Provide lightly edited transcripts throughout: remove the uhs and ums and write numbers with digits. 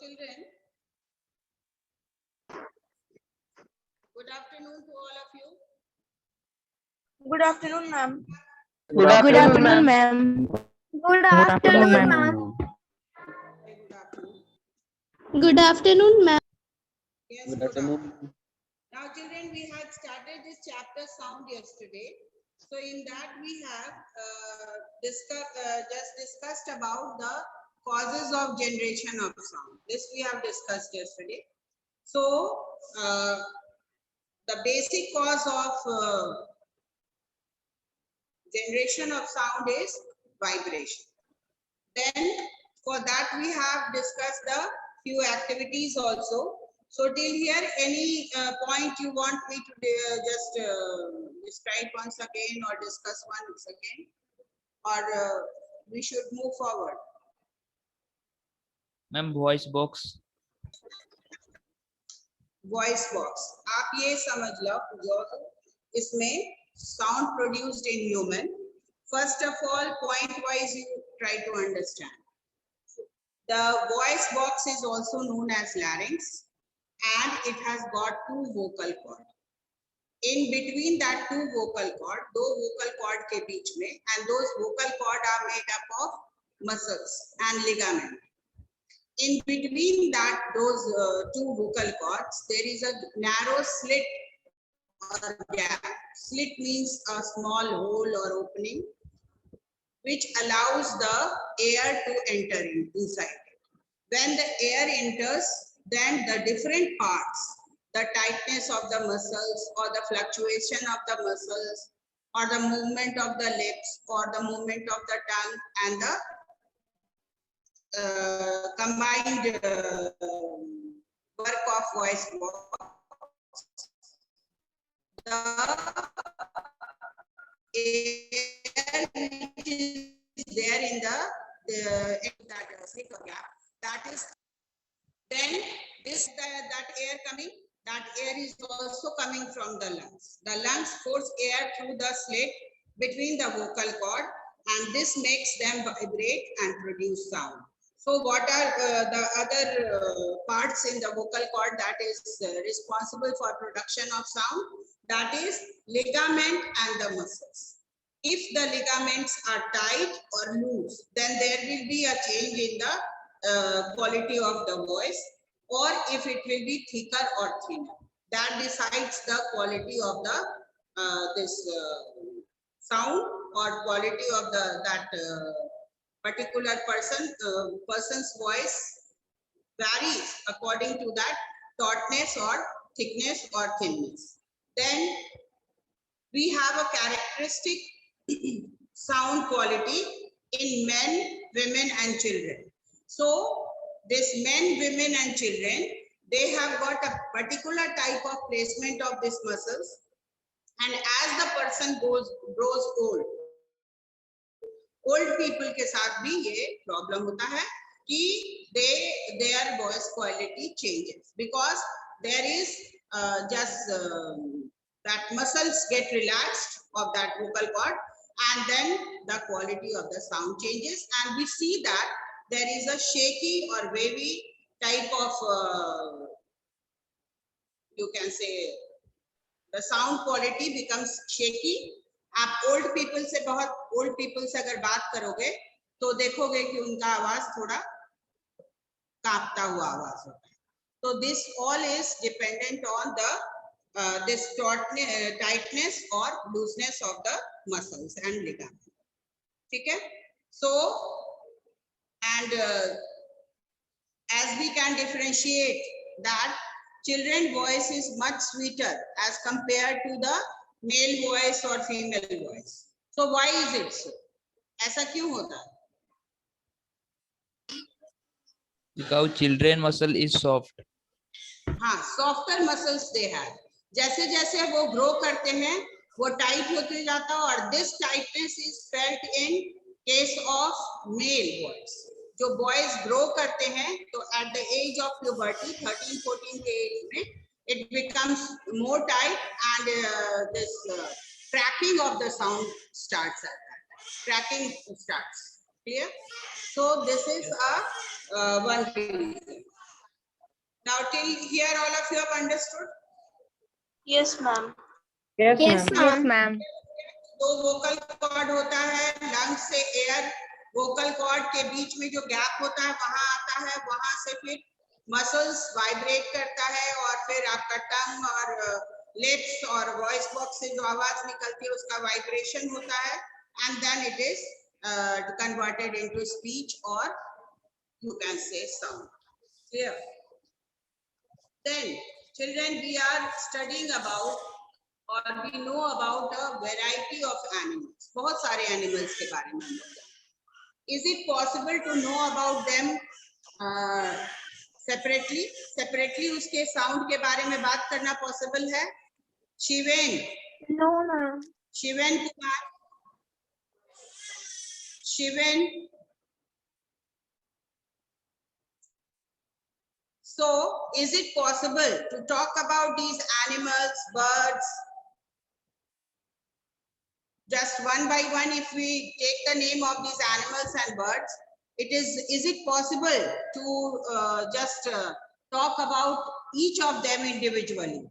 children, good afternoon to all of you. Good afternoon, ma'am. Good afternoon, ma'am. Good afternoon, ma'am. Good afternoon. Good afternoon, ma'am. Yes, good afternoon. Now, children, we had started this chapter sound yesterday. So, in that we have just discussed about the causes of generation of sound. This we have discussed yesterday. So, the basic cause of generation of sound is vibration. Then for that we have discussed the few activities also. So till here, any point you want me to just describe once again or discuss once again, or we should move forward? Ma'am voice box voice box आप ये समझ लो जो इसमें sound produced in human. First of all point wise you try to understand. The voice box is also known as larynx and it has got two vocal cord. In between that two vocal cord, दो vocal cord के बीच में, and those vocal cord are made up of muscles and ligament. In between that those two vocal cords, there is a narrow slit or gap. Slit means a small hole or opening, which allows the air to enter inside. When the air enters, then the different parts, the tightness of the muscles or the fluctuation of the muscles or the movement of the lips or the movement of the tongue and the combined work of voice box, the air which is there in that slit or gap, that is then that air coming, that air is also coming from the lungs. The lungs force air through the slit between the vocal cord and this makes them vibrate and produce sound. So what are the other parts in the vocal cord that is responsible for production of sound? That is ligament and the muscles. If the ligaments are tight or loose, then there will be a change in the quality of the voice, or if it will be thicker or thinner. That decides the quality of the sound or quality of that particular person's voice varies according to that tautness or thickness or thinness. Then we have a characteristic sound quality in men, women and children. So this men, women and children, they have got a particular type of placement of these muscles, and as the person grows old people के साथ भी ये problem होता है कि their voice quality changes because there is that muscles get relaxed of that vocal cord, and then the quality of the sound changes, and we see that there is a shaky or wavy type of you can say the sound quality becomes shaky. आप old people से बहुत old people से अगर बात करोगे तो देखोगे कि उनका आवाज थोड़ा कांपता हुआ आवाज होता है. तो this all is dependent on the this tightness or looseness of the muscles and ligaments. ठीक है? So and as we can differentiate that children voice is much sweeter as compared to the male voice or female voice. So why is it so? ऐसा क्यों होता है? because children muscle is soft. हाँ, softer muscles they have. जैसे जैसे वो grow करते हैं वो टाइट होते जाता है, और this tightness is felt in case of male voice. जो boys grow करते हैं तो at the age of puberty 13-14 के age में it becomes more tight, and this cracking of the sound starts at that time. Cracking starts. Clear? So this is a one reason. Now till here all of you have understood. Yes, ma'am. Yes, Yes, ma'am. दो vocal cord होता है, lung से air vocal cord के बीच में जो gap होता है वहां आता है, वहां से फिर मसल्स वाइब्रेट करता है और फिर आपका टंग और लिप्स और वॉइस बॉक्स से जो आवाज निकलती है उसका वाइब्रेशन होता है and then it is converted into speech और you can say sound. Clear? Then children, we are studying about or we know about a variety of animals. बहुत सारे animals के बारे में हम लोग जानते हैं. Is it possible to know about them separately? Separately उसके sound के बारे में बात करना possible है? शिवेन, No, ma'am. Shiven Kumar, Shiven. So, is it possible to talk about these animals, birds, just one by one? If we take the name of these animals and birds, is it possible to just talk about each of them individually?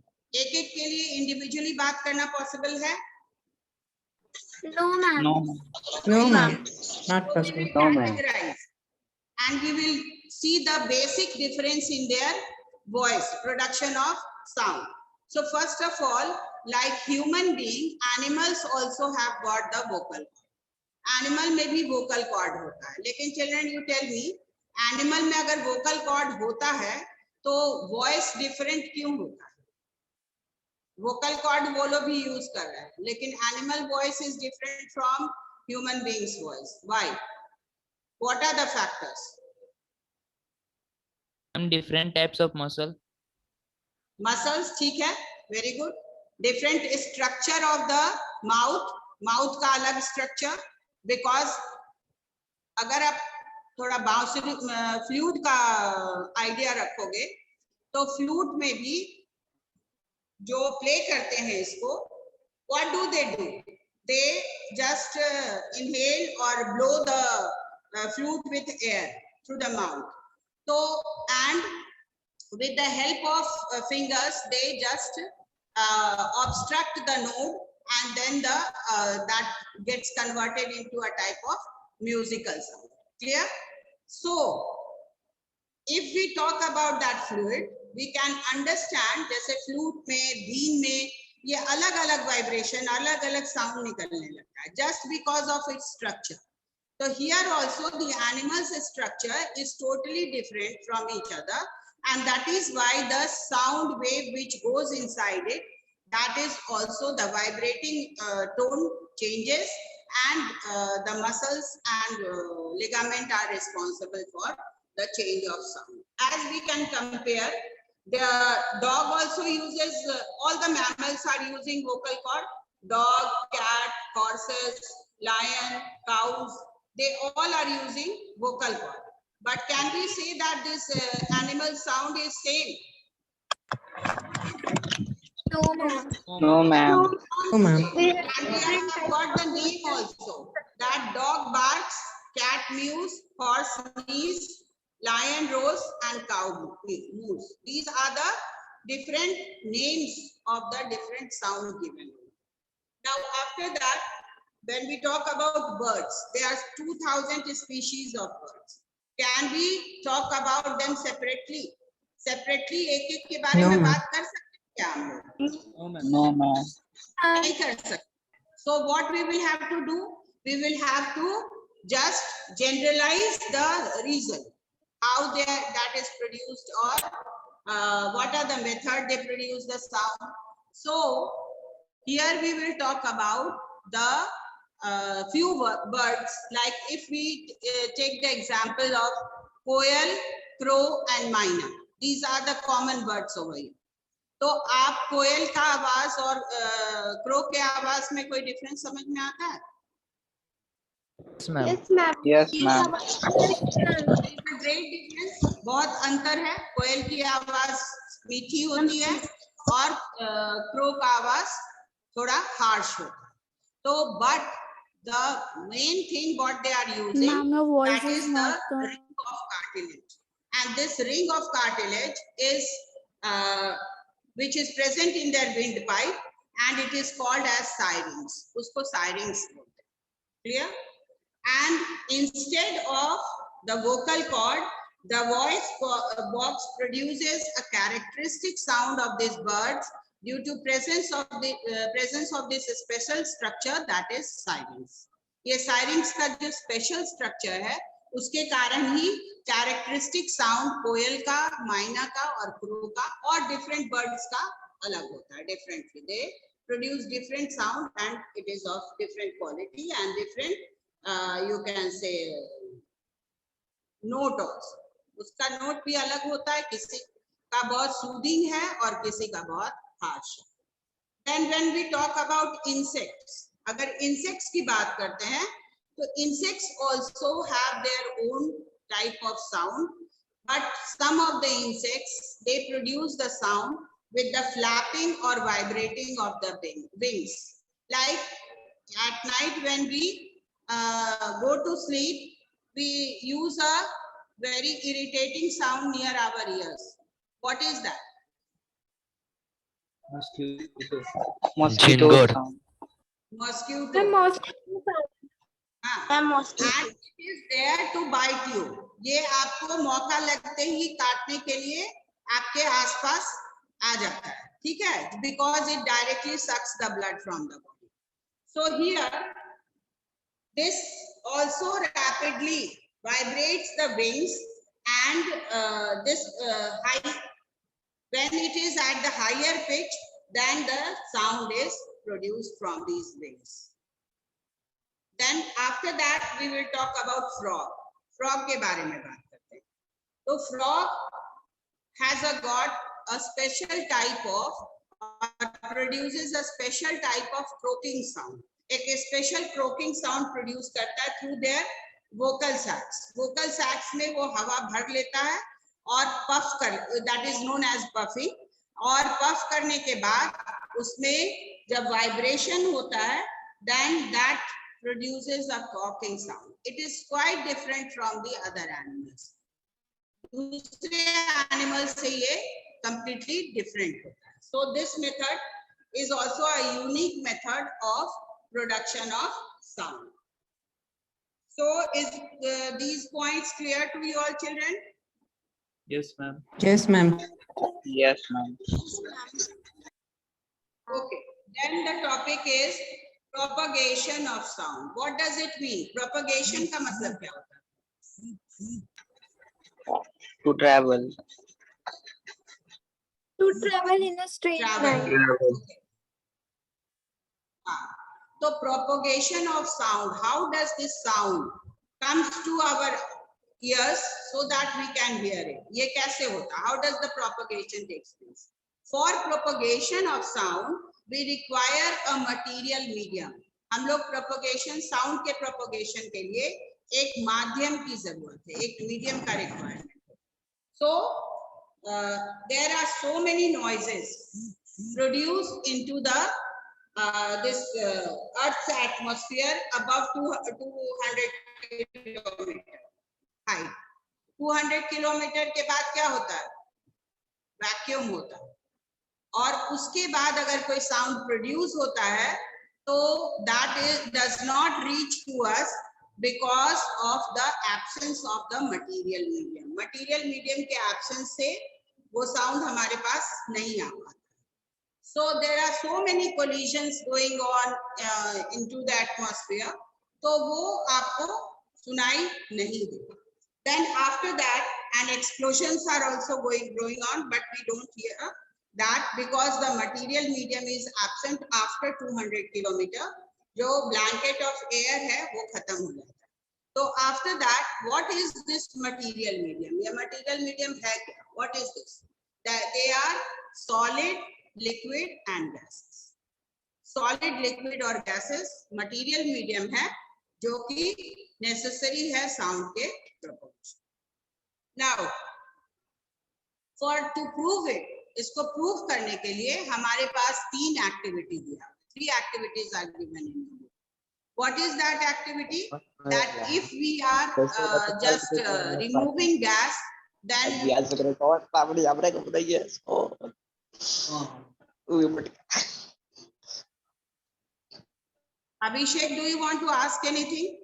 एक एक के लिए individually बात करना possible है? No, ma'am. No, ma'am. Not We possible. will categorize and we will see the basic difference in their voice, production of sound. So first of all, like human being, animals also have got the vocal cord. Animal में भी vocal cord होता है, लेकिन children you tell me, animal में अगर vocal cord होता है तो voice different क्यों होता है? Vocal cord वो लोग भी use कर रहे हैं, लेकिन animal voice is different from human being's voice. Why? What are the factors? Different types of muscle. Muscles, ठीक है, very good. Different structure of the mouth, mouth का अलग structure, because अगर आप थोड़ा बांसुरी फ्लूट का आइडिया रखोगे तो फ्लूट में भी जो प्ले करते हैं इसको, what do? They just inhale or blow the flute with air through the mouth. So, and with the help of fingers, they just obstruct the node, and then that gets converted into a type of musical sound. Clear? So, if we talk about that fluid, we can understand जैसे flute में, been में ये अलग-अलग vibration, अलग-अलग sound निकलने लगता है, just because of its structure. So here also the animal's structure is totally different from each other, and that is why the sound wave which goes inside it, that is also the vibrating tone changes, and the muscles and ligament are responsible for the change of sound. As we can compare, the dog also uses, all the mammals are using vocal cord. Dog, cat, horses, lion, cows, they all are using vocal cord. But can we say that this animal sound is same? No, ma'am. No, ma'am. No, ma'am. And we have got the name also. That dog barks, cat mews, horse sneezes, lion roars, and cow moves. These are the different names of the different sound given. Now after that, when we talk about birds, there are 2000 species of birds. Can we talk about them separately? Separately, एक-एक के बारे में बात कर सकते हैं क्या हम लोग? No, ma'am. नहीं कर सकते. So what we will have to do? We will have to just generalize the reason how that is produced, or what are the method they produce the sound. So here we will talk about the few birds, like if we take the example of coil, crow and myna. These are the common birds over here. तो आप कोयल का आवाज और crow के आवाज में कोई difference समझ में आता है? Yes, ma'am. Yes, ma'am. Yes, ma'am. Great difference, बहुत अंतर है. कोयल की आवाज मीठी होती है और क्रो का आवाज थोड़ा हार्श होता है. तो but the main thing what they are using, Ma'am, your voice that is is not the ring of cartilage. and this ring of cartilage is which is present in their windpipe, and it is called as syrinx. Usko syrinx bolte hain. Clear? And instead of the vocal cord, the voice box produces a characteristic sound of these birds due to presence of this special structure, that is syrinx. ये syrinx का जो special structure है, उसके कारण ही characteristic sound कोयल का, मैना का और crow का और different birds का अलग होता है. Differently, they produce different sound and it is of different quality and different you can say note also. उसका note भी अलग होता है, किसी का बहुत soothing है और किसी का बहुत harsh है. Then when we talk about insects, अगर insects की बात करते हैं, तो insects also have their own type of sound, but some of the insects, they produce the sound with the flapping or vibrating of the wings. Like at night when we go to sleep, we use a very irritating sound near our ears. What is that? Mosquito sound. Mosquito. The mosquito. And it is there to bite you. ये आपको मौका लगते ही काटने के लिए आपके आसपास आ जाता है, ठीक है? Because it directly sucks the blood from the body. So here, this also rapidly vibrates the wings, and this high, when it is at the higher pitch, then the sound is produced from these wings. Then after that we will talk about frog. Frog के बारे में बात करते हैं. तो frog has got a special type of produces a special type of croaking sound. एक special croaking sound produce करता है through their vocal sacs. Vocal sacs में वो हवा भर लेता है और puff कर, that is known as puffing. और puff करने के बाद उसमें जब vibration होता है, then that produces a croaking sound. It is quite different from the other animals. दूसरे animals से ये completely different होता है. So this method is also a unique method of production of sound. So is these points clear to you all children? Yes, ma'am. Yes, ma'am. Yes, ma'am. Okay. Then the topic is propagation of sound. What does it mean? Propagation का मतलब क्या होता है? To travel. To travel in a straight Travel. line. Okay. So propagation of sound. How does this sound comes to our ears so that we can hear it? ये कैसे होता? How does the propagation takes place? For propagation of sound, we require a material medium. हम लोग propagation, sound के propagation के लिए एक माध्यम की जरूरत है, एक medium का requirement है. So there are so many noises produced into the this Earth's atmosphere above 200 kilometer height. 200 kilometer के बाद क्या होता है? Vacuum होता है. और उसके बाद अगर कोई sound produce होता है, तो that does not reach to us because of the absence of the material medium. Material medium के absence से वो sound हमारे पास नहीं आ पाता. So there are so many collisions going on into the atmosphere. तो वो आपको सुनाई नहीं देगा. Then after that, and explosions are also going on, but we don't hear that because the material medium is absent after 200 kilometer. जो blanket of air है वो खत्म हो जाता है. So after that, what is this material medium? ये material medium है क्या? What is this? That they are solid, liquid and gases. Solid, liquid और gases material medium है जो कि necessary है sound के propagation. Now, to prove it, इसको prove करने के लिए हमारे पास 3 activity दिया. 3 activities are given in the book. What is that activity? That if we are just removing gas Then Abhishek, do you want to ask anything?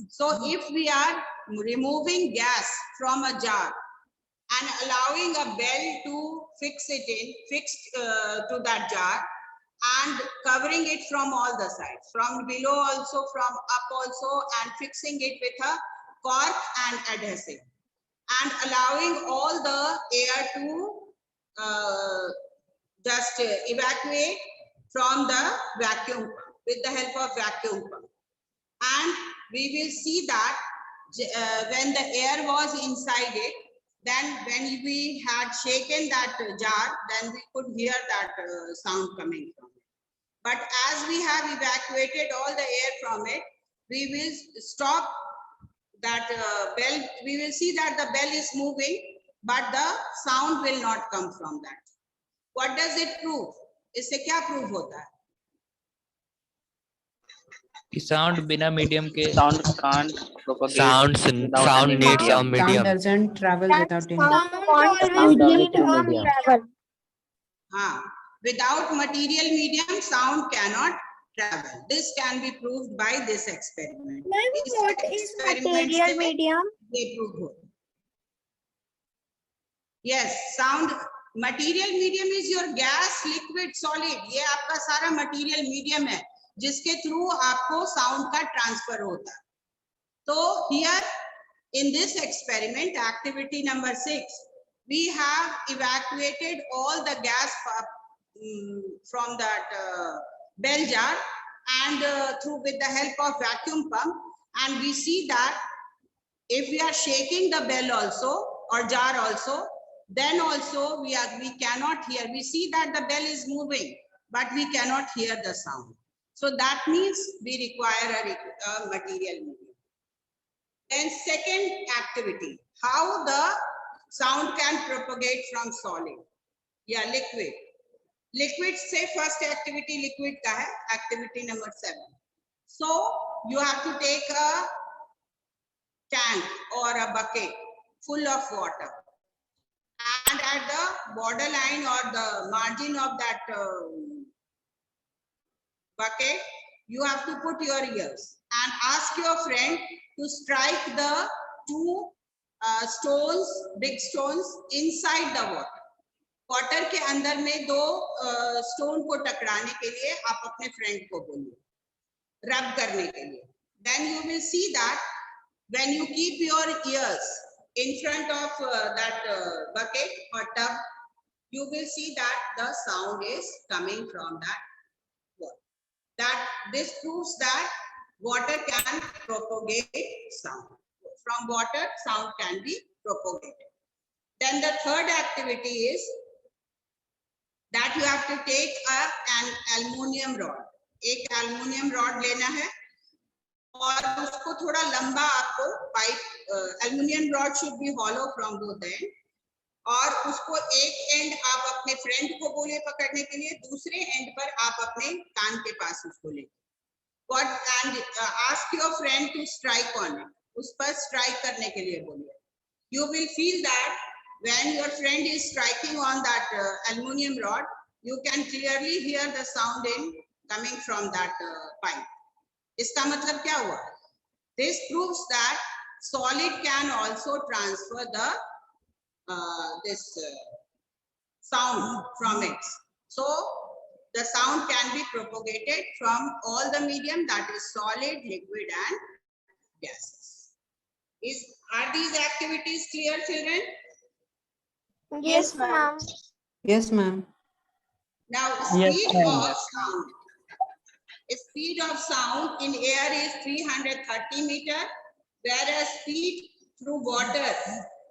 So if we are removing gas from a jar and allowing a bell to fix to that jar and covering it from all the sides, from below also, from up also, and fixing it with a cork and adhesive, and allowing all the air to just evacuate from the vacuum pump with the help of vacuum pump. And we will see that when the air was inside it, then when we had shaken that jar, then we could hear that sound coming from it. But as we have evacuated all the air from it, we will stop that bell. We will see that the bell is moving, but the sound will not come from that. What does it prove? इससे क्या prove होता है? कि sound बिना medium के sound can't propagate Sound without sound any needs a medium. medium. doesn't travel without any. Sound always always need need a a medium. travel. Without material medium, sound cannot travel. This can be proved by this experiment. Ma'am, इस what is experiment material से medium? ये prove होता है. Yes, sound material medium is your gas, liquid, solid. ये आपका सारा material medium है जिसके थ्रू आपको sound का transfer होता है. So here in this experiment, activity number 6, we have evacuated all the gas from that bell jar and through with the help of vacuum pump, and we see that if we are shaking the bell also or jar also, then also we cannot hear. We see that the bell is moving, but we cannot hear the sound. So that means we require a material medium. Then second activity, how the sound can propagate from solid. Yeah, liquid. Liquid से first activity liquid का है, activity number 7. So you have to take a tank or a bucket full of water, and at the borderline or the margin of that bucket, you have to put your ears and ask your friend to strike the two stones, big stones inside the water. Water के अंदर में दो stone को टकराने के लिए आप अपने फ्रेंड को बोलिए, रब करने के लिए. Then you will see that when you keep your ears in front of that bucket or tub, you will see that the sound is coming from that water. That this proves that water can propagate sound. From water, sound can be propagated. Then the third activity is that you have to take an aluminum rod. एक aluminum rod लेना है और उसको थोड़ा लंबा आपको pipe, aluminum rod should be hollow from both ends, और उसको एक एंड आप अपने फ्रेंड को बोले पकड़ने के लिए, दूसरे एंड पर आप अपने कान के पास उसको ले. What and ask your friend to strike on it. उस पर strike करने के लिए बोलिए. You will feel that when your friend is striking on that aluminum rod, you can clearly hear the sound coming from that pipe. इसका मतलब क्या हुआ? This proves that solid can also transfer the sound from it. So the sound can be propagated from all the medium, that is solid, liquid, and gases. Are these activities clear, children? Yes, ma'am. Yes, ma'am. Now, Yes, speed ma'am. of sound. Speed of sound in air is 330 meter, whereas speed through water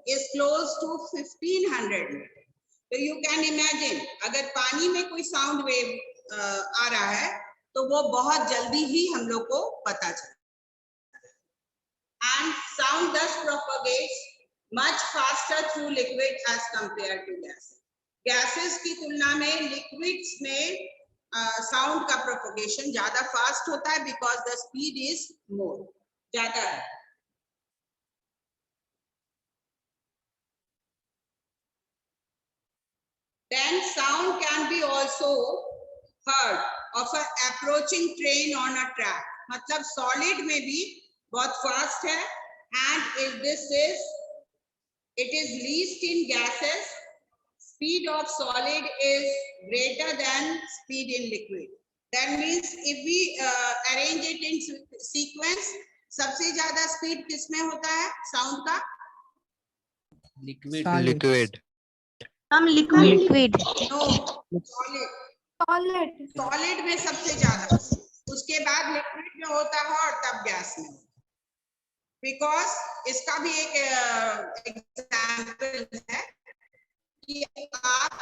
is close to 1500 meter. So you can imagine, अगर पानी में कोई sound wave आ रहा है, तो वो बहुत जल्दी ही हम लोग को पता चलता है. And sound thus propagates much faster through liquid as compared to gases. Gases की तुलना में liquids में sound का propagation ज़्यादा fast होता है because the speed is more, ज़्यादा है. Then sound can be also heard of an approaching train on a track. मतलब solid में भी बहुत fast है, and if this is, it is least in gases. Speed of solid is greater than speed in liquid. That means if we arrange it in sequence, सबसे ज्यादा speed किसमें होता है sound का? Liquid. Solids. Liquid. Liquid. No, solid. Solid. Solid में सबसे ज्यादा, उसके बाद लिक्विड में होता है और तब गैस में। बिकॉज इसका भी एक एग्जाम्पल है कि आप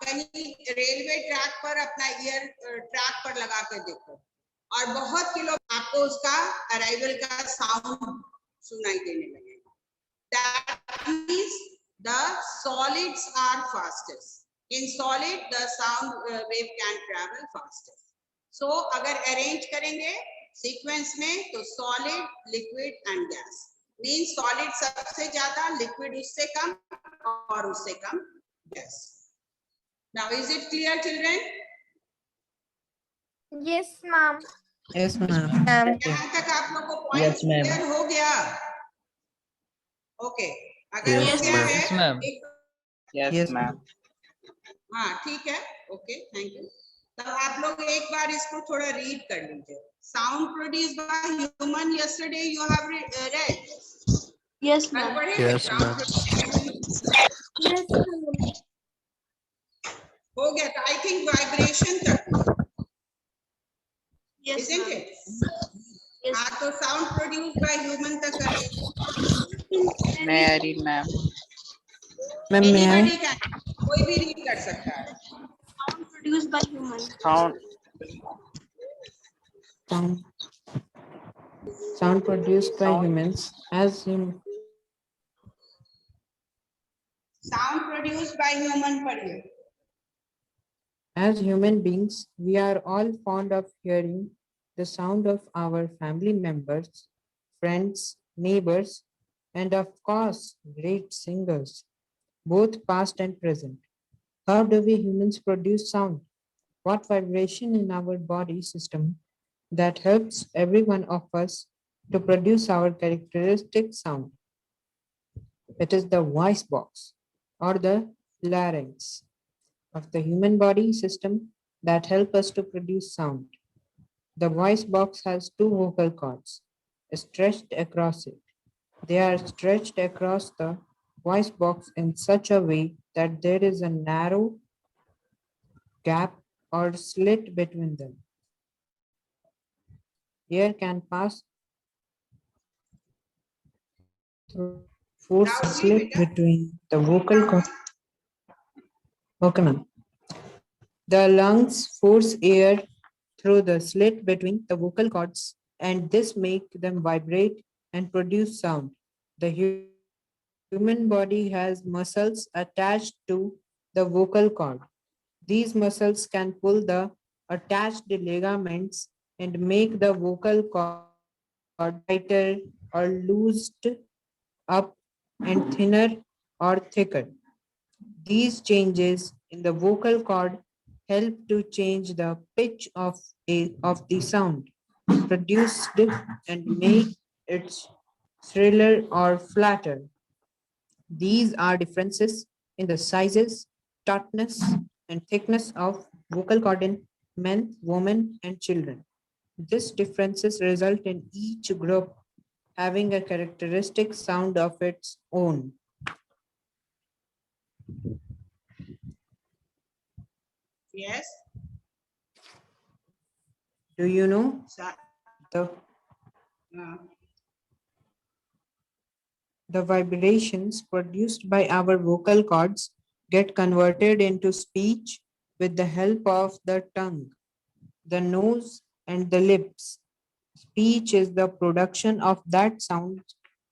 कहीं रेलवे ट्रैक पर अपना ईयर ट्रैक पर लगा कर देखो और बहुत किलो आपको उसका अराइवल का साउंड सुनाई देने लगेगा। That means the solids are fastest. In solid, the sound wave can travel faster. So, अगर arrange करेंगे sequence में तो solid, liquid and gas. Means solid सबसे ज्यादा, liquid उससे कम और उससे कम gas. Now, is it clear, children? Yes, ma'am. Yes, ma'am. यहाँ तक आप लोग को point Yes, ma'am. clear हो गया? Okay. अगर Yes, हो गया ma'am. है, Yes, ma'am. Yes, Yes, ma'am. हाँ ठीक है, ओके थैंक यू। तब आप लोग एक बार इसको थोड़ा रीड कर लीजिए। Sound produce by human, yesterday you have read. Yes, कल ma'am. पढ़े Yes, sound ma'am. produced- Yes, ma'am. हो गया तो आई थिंक वाइब्रेशन तक, Yes, isn't ma'am. it? हाँ तो साउंड प्रोड्यूस बाय ह्यूमन तक करिए। May I read, ma'am? Ma'am, may I? Anybody can, कोई भी रीड कर सकता है। Sound produced by human. Sound. Sound. Sound produced by Sound. humans as sound produce by human पढ़िए। As human beings, we are all fond of hearing the sound of our family members, friends, neighbors, and of course, great singers, both past and present. How do we humans produce sound? What vibration in our body system that helps every one of us to produce our characteristic sound? It is the voice box or the larynx of the human body system that help us to produce sound. The voice box has two vocal cords stretched across it. They are stretched across the voice box in such a way that there is a narrow gap or slit between them. Air can pass through force Loudly, slit beta. between the vocal cords. Okay, ma'am. The lungs force air through the slit between the vocal cords, and this make them vibrate and produce sound. The human body has muscles attached to the vocal cord. These muscles can pull the attached ligaments and make the vocal cord tighter or loosed up and thinner or thicker. These changes in the vocal cord help to change the pitch of the sound produced and make it shriller or flatter. These are differences in the sizes, tautness, and thickness of vocal cord in men, women, and children. These differences result in each group having a characteristic sound of its own. Yes. Do you know the uh, the vibrations produced by our vocal cords get converted into speech with the help of the tongue, the nose, and the lips. Speech is the production of that sound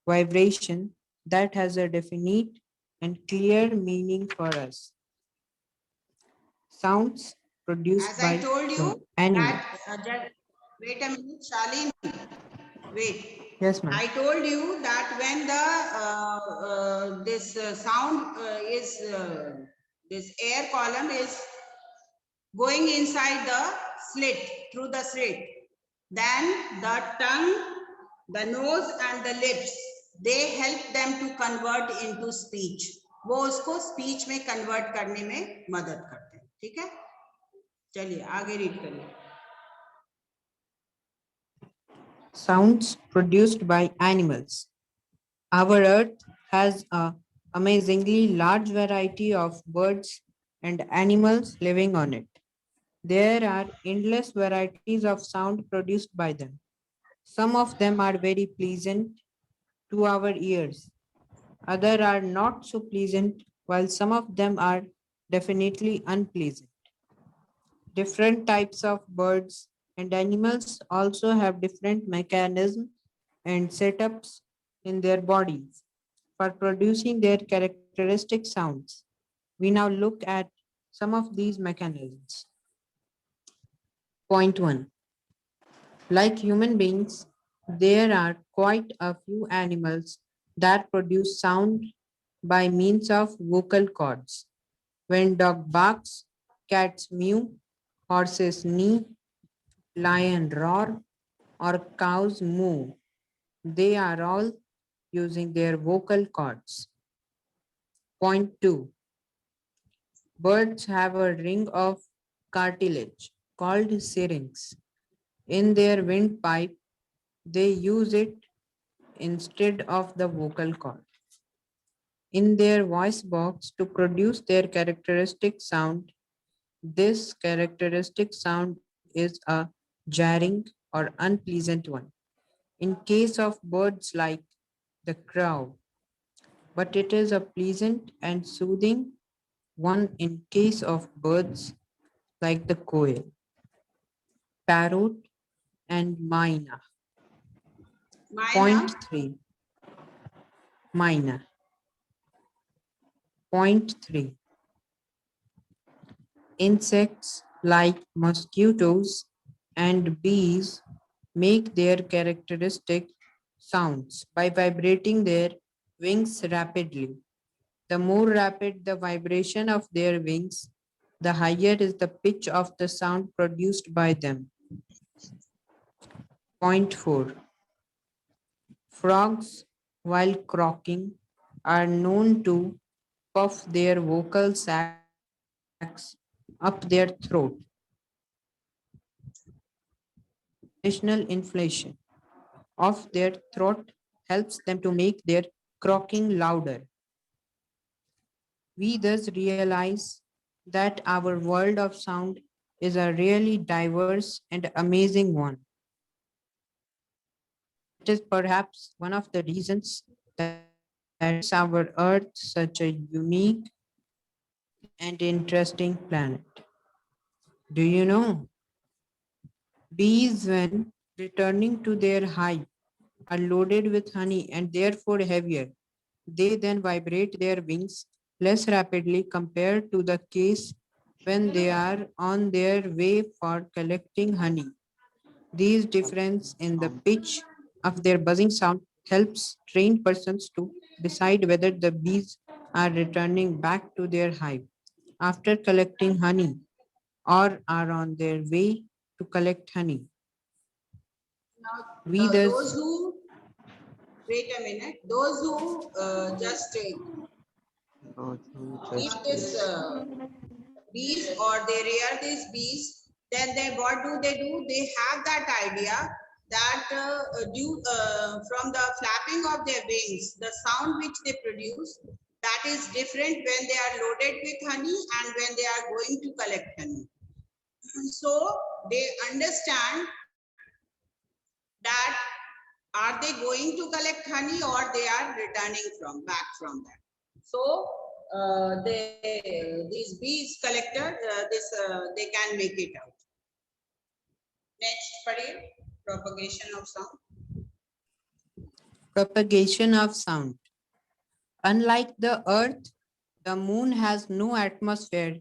vibration that has a definite and clear meaning for us. Sounds produced As I by told you animals. that, wait a minute, Shalini, wait. Yes, ma'am. I told you that when the this sound is This air column is going inside the slit, through the slit. Then the tongue, the nose and the lips, they help them to convert into speech. वो उसको speech में convert करने में मदद करते हैं. ठीक है? चलिए आगे read करिए. Sounds produced by animals. Our earth has a amazingly large variety of birds and animals living on it. There are endless varieties of sound produced by them. Some of them are very pleasant to our ears. Others are not so pleasant, while some of them are definitely unpleasant. Different types of birds and animals also have different mechanisms and setups in their bodies for producing their characteristic sounds. We now look at some of these mechanisms. Point 1. Like human beings, there are quite a few animals that produce sound by means of vocal cords. When dog barks, cats mew, horses neigh, lion roar, or cows moo, they are all using their vocal cords. Point 2. Birds have a ring of cartilage called syrinx. In their windpipe, they use it instead of the vocal cord. In their voice box to produce their characteristic sound, this characteristic sound is a jarring or unpleasant one. In case of birds like the crow, but it is a pleasant and soothing one in case of birds like the quail, parrot, and myna. Point 3. Myna. Point 3. Insects like mosquitoes and bees make their characteristic sounds by vibrating their wings rapidly. The more rapid the vibration of their wings, the higher is the pitch of the sound produced by them. Point 4. Frogs, while croaking, are known to puff their vocal sacs up their throat. Additional inflation of their throat helps them to make their croaking louder. We thus realize that our world of sound is a really diverse and amazing one. It is perhaps one of the reasons that makes our Earth such a unique and interesting planet. Do you know? Bees, when returning to their hive, are loaded with honey and therefore heavier. They then vibrate their wings less rapidly compared to the case when they are on their way for collecting honey. These difference in the pitch of their buzzing sound helps trained persons to decide whether the bees are returning back to their hive after collecting honey or are on their way to collect honey. We Those thus who, wait a minute, those who just eat this bees or they rear these bees, then they what do? They have that idea that from the flapping of their wings, the sound which they produce, that is different when they are loaded with honey and when they are going to collect honey. So they understand that are they going to collect honey or they are returning back from that. So these bees collector, they can make it out. Next, Padil, propagation of sound. propagation of sound. Unlike the earth, the moon has no atmosphere.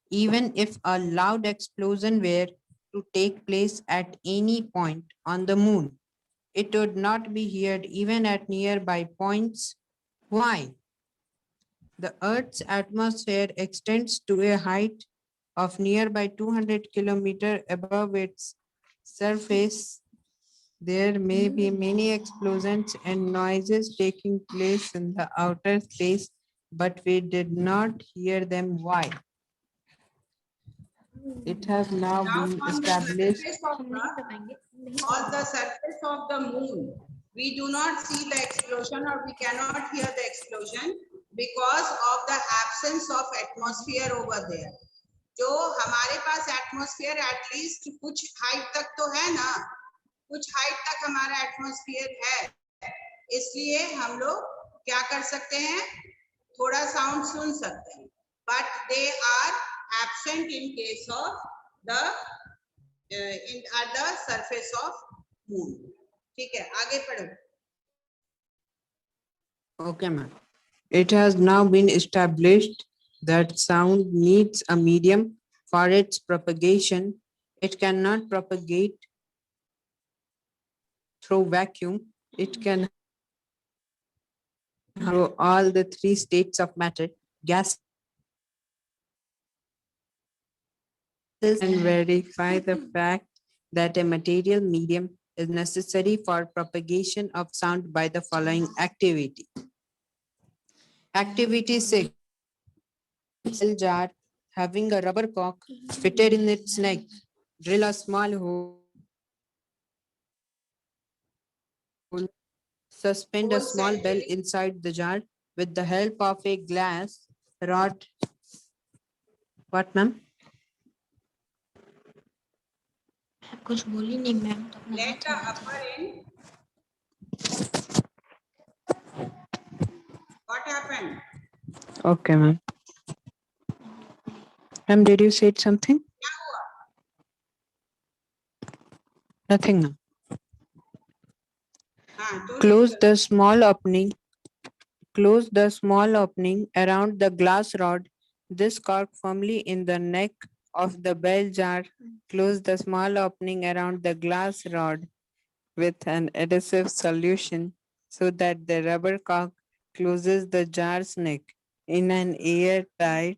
Even if a loud explosion were to take place at any point on the moon, it would not be heard even at nearby points. Why? The Earth's atmosphere extends to a height of nearby 200 kilometers above its surface. There may be many explosions and noises taking place in the outer space, but we did not hear them. Why? It has now Now been on the established. surface of the surface of the moon, we do not see the explosion or we cannot hear the explosion because of the absence of atmosphere over there. जो हमारे पास atmosphere at least कुछ height तक तो है ना, कुछ height तक हमारा एटमॉस्फेयर है, इसलिए हम लोग क्या कर सकते हैं, थोड़ा साउंड सुन सकते हैं, but they are absent in case of the at the surface of moon. ठीक है, आगे पढ़ो. Okay, ma'am. It has now been established that sound needs a medium for its propagation. It cannot propagate through vacuum. It can through all the three states of matter, gas, and verify the fact that a material medium is necessary for propagation of sound by the following activity. Activity 6. Cell jar having a rubber cock fitted in its neck. Drill a small hole. Suspend a Hole small set bell drilling. inside the jar with the help of a glass rod. What, ma'am? कुछ बोली नहीं ma'am तो अपना Let the upper end. What happened? Okay, ma'am. Ma'am, did you say something? क्या हुआ? Nothing, ma'am. हाँ, तो Close the small opening. Close the small opening around the glass rod. This cork firmly in the neck of the bell jar. Close the small opening around the glass rod with an adhesive solution so that the rubber cork closes the jar's neck in an airtight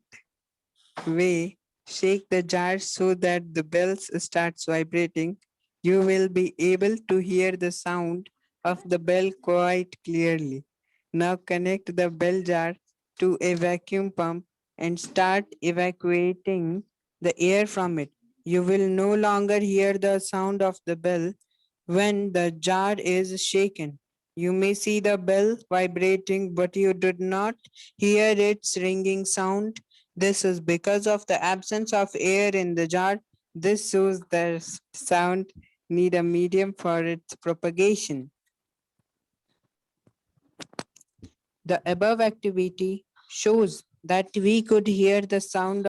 way. Shake the jar so that the bells starts vibrating. You will be able to hear the sound of the bell quite clearly. Now connect the bell jar to a vacuum pump and start evacuating the air from it. You will no longer hear the sound of the bell when the jar is shaken. You may see the bell vibrating, but you did not hear its ringing sound. This is because of the absence of air in the jar. This shows the sound need a medium for its propagation. The above activity shows that we could hear the sound